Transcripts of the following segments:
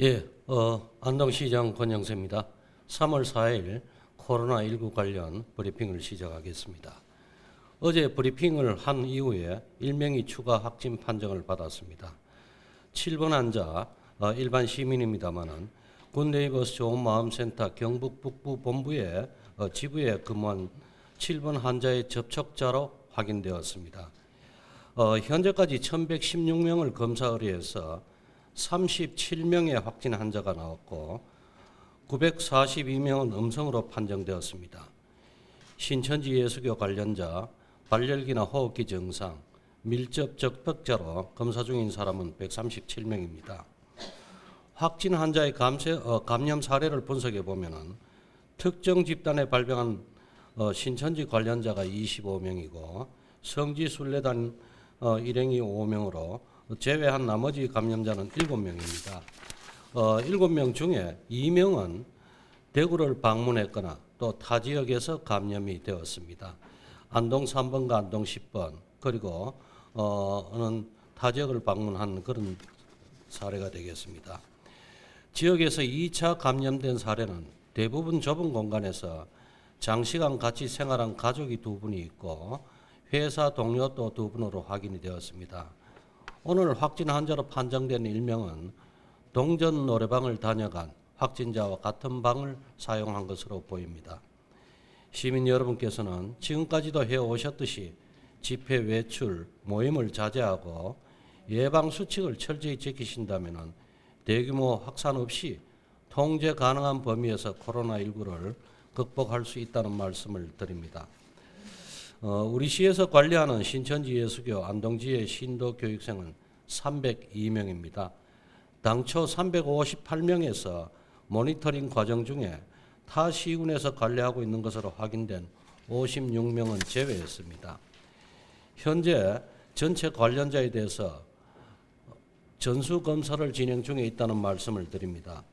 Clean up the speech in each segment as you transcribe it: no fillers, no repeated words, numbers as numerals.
예, 안동시장 권영세입니다. 3월 4일 코로나19 관련 브리핑을 시작하겠습니다. 어제 브리핑을 한 이후에 1명이 추가 확진 판정을 받았습니다. 7번 환자, 일반 시민입니다만은 굿네이버스 좋은마음센터 경북 북부 본부의 지부에 근무한 7번 환자의 접촉자로 확인되었습니다. 현재까지 1116명을 검사 의뢰해서 37명의 확진 환자가 나왔고 942명은 음성으로 판정되었습니다. 신천지 예수교 관련자, 발열기나 호흡기 증상, 밀접 접촉자로 검사 중인 사람은 137명입니다. 확진 환자의 감염 사례를 분석해 보면은 특정 집단에 발병한 신천지 관련자가 25명이고 성지순례단 일행이 5명으로 제외한 나머지 감염자는 7명입니다. 7명 중에 2명은 대구를 방문했거나 또 타 지역에서 감염이 되었습니다. 안동 3번과 안동 10번 그리고 타 지역을 방문한 그런 사례가 되겠습니다. 지역에서 2차 감염된 사례는 대부분 좁은 공간에서 장시간 같이 생활한 가족이 2분이 있고 회사 동료 또 2분으로 확인이 되었습니다. 오늘 확진 환자로 판정된 1명은 동전 노래방을 다녀간 확진자와 같은 방을 사용한 것으로 보입니다. 시민 여러분께서는 지금까지도 해오셨듯이 집회 외출, 모임을 자제하고 예방수칙을 철저히 지키신다면 대규모 확산 없이 통제 가능한 범위에서 코로나19를 극복할 수 있다는 말씀을 드립니다. 우리 시에서 관리하는 신천지 예수교 안동지의 신도 교육생은 302명입니다. 당초 358명에서 모니터링 과정 중에 타 시군에서 관리하고 있는 것으로 확인된 56명은 제외했습니다. 현재 전체 관련자에 대해서 전수검사를 진행 중에 있다는 말씀을 드립니다.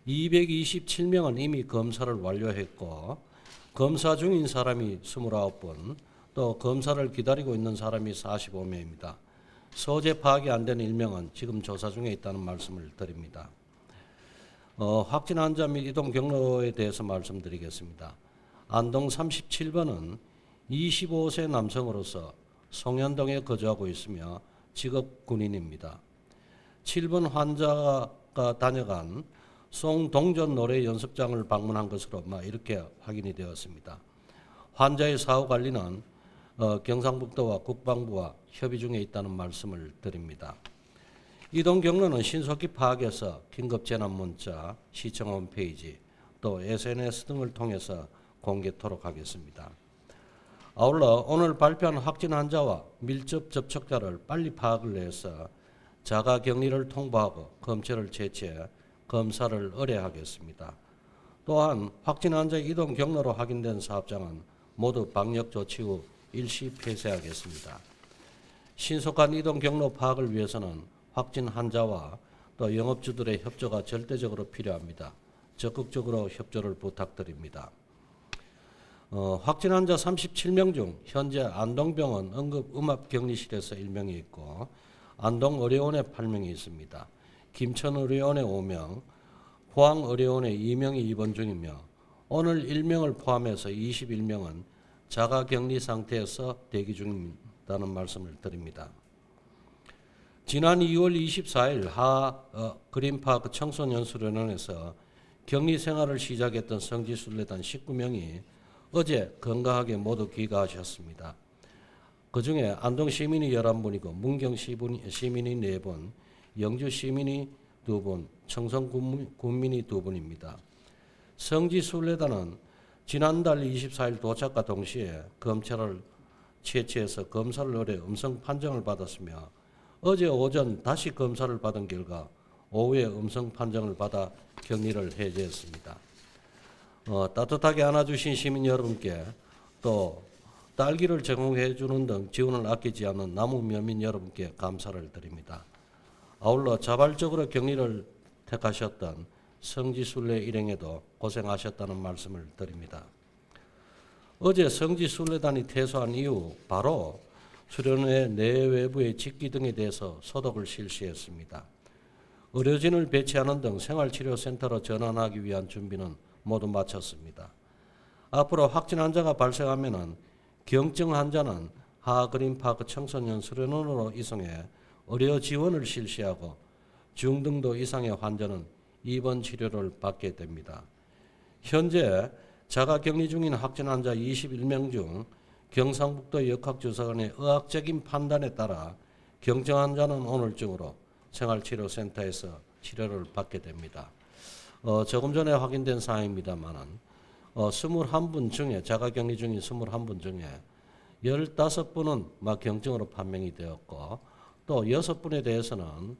227명은 이미 검사를 완료했고 검사 중인 사람이 29분, 또 검사를 기다리고 있는 사람이 45명입니다. 소재 파악이 안 되는 1명은 지금 조사 중에 있다는 말씀을 드립니다. 확진 환자 및 이동 경로에 대해서 말씀드리겠습니다. 안동 37번은 25세 남성으로서 송현동에 거주하고 있으며 직업 군인입니다. 7번 환자가 다녀간 송동전 노래 연습장을 방문한 것으로 이렇게 확인이 되었습니다. 환자의 사후 관리는 경상북도와 국방부와 협의 중에 있다는 말씀을 드립니다. 이동 경로는 신속히 파악해서 긴급재난문자, 시청 홈페이지, 또 SNS 등을 통해서 공개토록 하겠습니다. 아울러 오늘 발표한 확진 환자와 밀접 접촉자를 빨리 파악을 해서 자가격리를 통보하고 검체를 채취해 검사를 의뢰하겠습니다. 또한 확진 환자의 이동 경로로 확인된 사업장은 모두 방역 조치 후 일시 폐쇄하겠습니다. 신속한 이동 경로 파악을 위해서는 확진 환자와 또 영업주들의 협조가 절대적으로 필요합니다. 적극적으로 협조를 부탁드립니다. 확진 환자 37명 중 현재 안동병원 응급음압격리실에서 1명이 있고 안동의료원에 8명이 있습니다. 김천의료원에 5명, 포항의료원에 2명이 입원 중이며 오늘 1명을 포함해서 21명은 자가격리 상태에서 대기 중이다는 말씀을 드립니다. 지난 2월 24일 그린파크 청소년수련원에서 격리 생활을 시작했던 성지순례단 19명이 어제 건강하게 모두 귀가하셨습니다. 그중에 안동 시민이 11분이고 문경 시민이 4분, 영주 시민이 2분, 청송 군민이 2분입니다. 성지순례단은 지난달 24일 도착과 동시에 검체를 채취해서 검사를 의뢰 음성 판정을 받았으며 어제 오전 다시 검사를 받은 결과 오후에 음성 판정을 받아 격리를 해제했습니다. 따뜻하게 안아주신 시민 여러분께 또 딸기를 제공해 주는 등 지원을 아끼지 않는 남우면민 여러분께 감사를 드립니다. 아울러 자발적으로 격리를 택하셨던 성지순례 일행에도 고생하셨다는 말씀을 드립니다. 어제 성지순례단이 퇴소한 이후 바로 수련회 내외부의 직기 등에 대해서 소독을 실시했습니다. 의료진을 배치하는 등 생활치료센터로 전환하기 위한 준비는 모두 마쳤습니다. 앞으로 확진 환자가 발생하면 경증 환자는 하그린파크 청소년 수련원으로 이송해 의료 지원을 실시하고 중등도 이상의 환자는 입원 치료를 받게 됩니다. 현재 자가격리 중인 확진 환자 21명 중 경상북도 역학조사관의 의학적인 판단에 따라 경증 환자는 오늘 중으로 생활치료센터에서 치료를 받게 됩니다. 조금 전에 확인된 사항입니다만은 21분 중에 자가격리 중인 21분 중에 15분은 경증으로 판명이 되었고 또 6분에 대해서는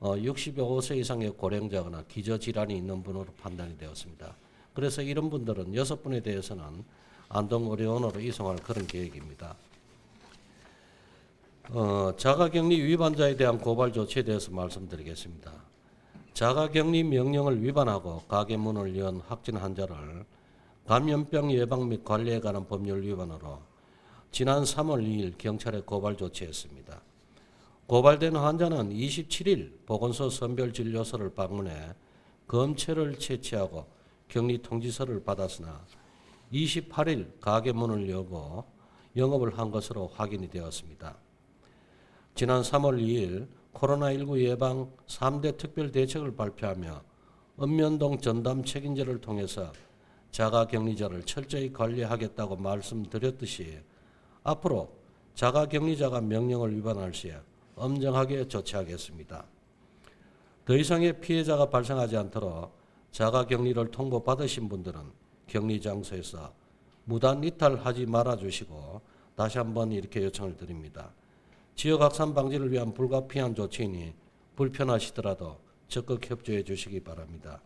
65세 이상의 고령자거나 기저질환이 있는 분으로 판단이 되었습니다. 그래서 이런 분들은 6분에 대해서는 안동의료원으로 이송할 그런 계획입니다. 자가격리 위반자에 대한 고발 조치에 대해서 말씀드리겠습니다. 자가격리 명령을 위반하고 가게 문을 연 확진 환자를 감염병 예방 및 관리에 관한 법률 위반으로 지난 3월 2일 경찰에 고발 조치했습니다. 고발된 환자는 27일 보건소 선별진료소를 방문해 검체를 채취하고 격리 통지서를 받았으나 28일 가게 문을 열고 영업을 한 것으로 확인이 되었습니다. 지난 3월 2일 코로나19 예방 3대 특별대책을 발표하며 읍면동 전담 책임제를 통해서 자가격리자를 철저히 관리하겠다고 말씀드렸듯이 앞으로 자가격리자가 명령을 위반할 시에 엄정하게 조치하겠습니다. 더 이상의 피해자가 발생하지 않도록 자가격리를 통보받으신 분들은 격리장소에서 무단 이탈하지 말아주시고 다시 한번 이렇게 요청을 드립니다. 지역 확산 방지를 위한 불가피한 조치이니 불편하시더라도 적극 협조해 주시기 바랍니다.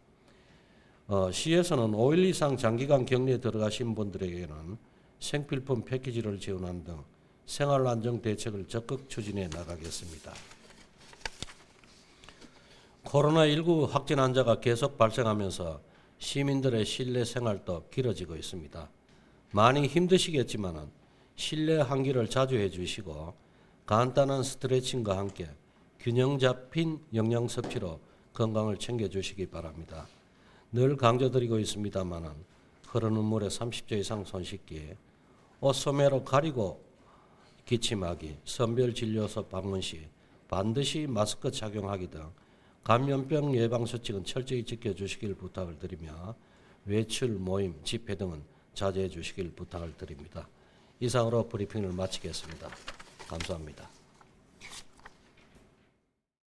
시에서는 5일 이상 장기간 격리에 들어가신 분들에게는 생필품 패키지를 지원하는 등 생활안정 대책을 적극 추진해 나가겠습니다. 코로나19 확진 환자가 계속 발생하면서 시민들의 실내 생활도 길어지고 있습니다. 많이 힘드시겠지만 실내 환기를 자주 해주시고 간단한 스트레칭과 함께 균형 잡힌 영양 섭취로 건강을 챙겨주시기 바랍니다. 늘 강조드리고 있습니다만 흐르는 물에 30초 이상 손 씻기, 옷소매로 가리고 기침하기, 선별진료소 방문 시 반드시 마스크 착용하기 등 감염병 예방수칙은 철저히 지켜주시길 부탁을 드리며 외출, 모임, 집회 등은 자제해 주시길 부탁을 드립니다. 이상으로 브리핑을 마치겠습니다. 감사합니다.